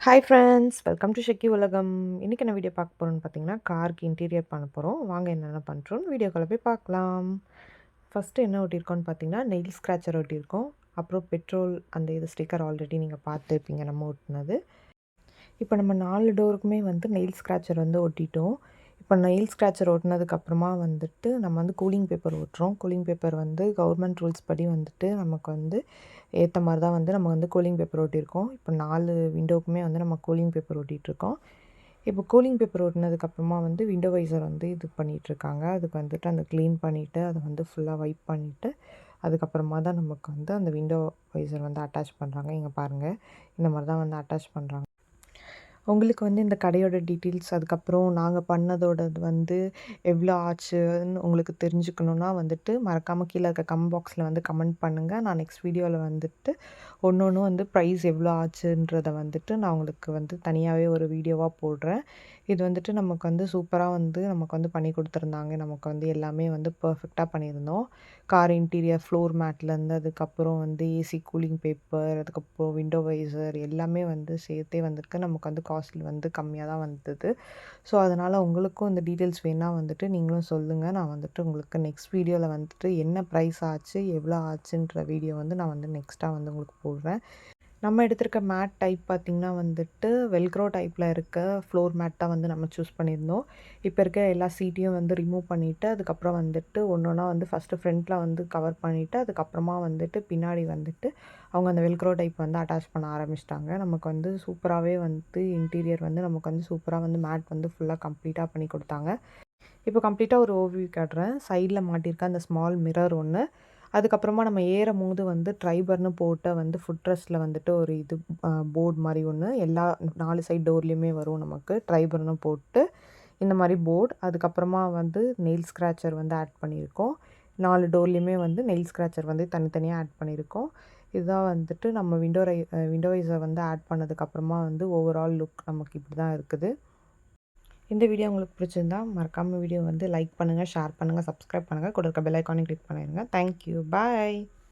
Hi friends, welcome to ஷெக்கி உலகம். இன்றைக்கி என்ன வீடியோ பார்க்க போகிறோன்னு பார்த்தீங்கன்னா, காருக்கு இன்டீரியர் பண்ண போகிறோம். வாங்க என்னென்ன பண்ணுறோன்னு வீடியோக்குள்ளே போய் பார்க்கலாம். ஃபஸ்ட்டு என்ன ஒட்டியிருக்கோன்னு பார்த்தீங்கன்னா, நெயில் ஸ்க்ராச்சர் ஒட்டியிருக்கோம். அப்புறம் பெட்ரோல் அந்த இது ஸ்டிக்கர் ஆல்ரெடி நீங்கள் பார்த்துருப்பீங்க நம்ம ஒட்டினது. இப்போ நம்ம 4 டோருக்குமே வந்து நெயில் ஸ்க்ராச்சர் வந்து ஒட்டிட்டோம். இப்போ நெயில் ஸ்க்ராச்சர் ஒட்டினதுக்கப்புறமா வந்துட்டு நம்ம வந்து கூலிங் பேப்பர் ஒட்டுறோம். கூலிங் பேப்பர் வந்து கவர்மெண்ட் ரூல்ஸ் படி வந்துட்டு நமக்கு வந்து ஏற்ற மாதிரி தான் வந்து நம்ம வந்து கூலிங் பேப்பர் ஒட்டியிருக்கோம். இப்போ 4 விண்டோவுக்குமே வந்து நம்ம கூலிங் பேப்பர் ஒட்டிகிட்ருக்கோம். இப்போ கூலிங் பேப்பர் ஒட்டினதுக்கப்புறமா வந்து விண்டோ வைசர் வந்து இது பண்ணிகிட்ருக்காங்க. அதுக்கு வந்துட்டு அந்த க்ளீன் பண்ணிவிட்டு அதை வந்து ஃபுல்லாக வைப் பண்ணிவிட்டு அதுக்கப்புறமா தான் நமக்கு வந்து அந்த விண்டோ வைசர் வந்து அட்டாச் பண்ணுறாங்க. இங்கே பாருங்கள், இந்த மாதிரி தான் வந்து அட்டாச் பண்ணுறாங்க. உங்களுக்கு வந்து இந்த கடையோட டீட்டெயில்ஸ், அதுக்கப்புறம் நாங்கள் பண்ணதோடது வந்து எவ்வளோ ஆச்சுன்னு உங்களுக்கு தெரிஞ்சுக்கணுன்னா வந்துட்டு மறக்காமல் கீழே இருக்க பாக்ஸில் வந்து கமெண்ட் பண்ணுங்கள். நான் நெக்ஸ்ட் வீடியோவில் வந்துட்டு ஒன்று வந்து ப்ரைஸ் எவ்வளோ ஆச்சுன்றதை வந்துட்டு நான் உங்களுக்கு வந்து தனியாகவே ஒரு வீடியோவாக போடுறேன். இது வந்துட்டு நமக்கு வந்து சூப்பராக வந்து நமக்கு வந்து பண்ணி கொடுத்துருந்தாங்க. நமக்கு வந்து எல்லாமே வந்து பர்ஃபெக்டாக பண்ணியிருந்தோம். கார் இன்டீரியர் ஃப்ளோர் மேட்லேருந்து அதுக்கப்புறம் வந்து ஏசி கூலிங் பேப்பர், அதுக்கப்புறம் விண்டோ வைசர் எல்லாமே வந்து சேர்த்தே வந்துட்டு நமக்கு வந்து காஸ்ட்லி வந்து கம்மியாக தான் வந்தது. ஸோ அதனால் உங்களுக்கும் இந்த டீட்டெயில்ஸ் வேணா வந்துட்டு நீங்களும் சொல்லுங்கள். நான் வந்துட்டு உங்களுக்கு நெக்ஸ்ட் வீடியோவில் வந்துட்டு என்ன ப்ரைஸ் ஆச்சு, எவ்வளோ ஆச்சுன்ற வீடியோ வந்து நான் வந்து நெக்ஸ்ட்டாக வந்து உங்களுக்கு போடுறேன். நம்ம எடுத்திருக்க மேட் டைப் பார்த்திங்கன்னா வந்துட்டு வெல்க்ரோ டைப்பில் இருக்க ஃப்ளோர் மேட் தான் வந்து நம்ம சூஸ் பண்ணியிருந்தோம். இப்போ இருக்க எல்லா சீட்டையும் வந்து ரிமூவ் பண்ணிவிட்டு அதுக்கப்புறம் வந்துட்டு ஒன்றா வந்து ஃபஸ்ட்டு ஃப்ரண்ட்டில் வந்து கவர் பண்ணிவிட்டு அதுக்கப்புறமா வந்துட்டு பின்னாடி வந்துட்டு அவங்க அந்த வெல்க்ரோ டைப் வந்து அட்டாச் பண்ண ஆரம்பிச்சிட்டாங்க. நமக்கு வந்து சூப்பராகவே வந்து இன்டீரியர் வந்து நமக்கு வந்து சூப்பராக வந்து மேட் வந்து ஃபுல்லாக கம்ப்ளீட்டாக பண்ணி கொடுத்தாங்க. இப்போ கம்ப்ளீட்டாக ஒரு ஓவர்வியூ காட்டுறேன். சைடில் மாட்டியிருக்க அந்த ஸ்மால் மிரர் ஒன்று, அதுக்கப்புறமா நம்ம ஏறும்போது வந்து ட்ரைபர்னு போட்ட வந்து ஃபுட் ரெஸ்ட்டில் வந்துட்டு ஒரு இது போர்டு மாதிரி ஒன்று எல்லா 4 சைட் டோர்லேயுமே வரும் நமக்கு ட்ரைபர்னு போட்டு இந்த மாதிரி போர்டு. அதுக்கப்புறமா வந்து நெயில் ஸ்க்ராச்சர் வந்து ஆட் பண்ணியிருக்கோம். 4 டோர்லேயுமே வந்து நெயில் ஸ்க்ராச்சர் வந்து தனித்தனியாக ஆட் பண்ணியிருக்கோம். இதுதான் வந்துட்டு நம்ம விண்டோவைஸை வந்து ஆட் பண்ணதுக்கப்புறமா வந்து ஓவரால் லுக் நமக்கு இப்படி தான் இருக்குது. இந்த வீடியோ உங்களுக்கு பிடிச்சிருந்தா மறக்காமல் வீடியோ வந்து லைக் பண்ணுங்கள், ஷேர் பண்ணுங்கள், சப்ஸ்கிரைப் பண்ணுங்கள், கூட இருக்க பெல் ஐக்கானையும் கிளிக் பண்ணிடுங்க. தேங்க்யூ, பாய்.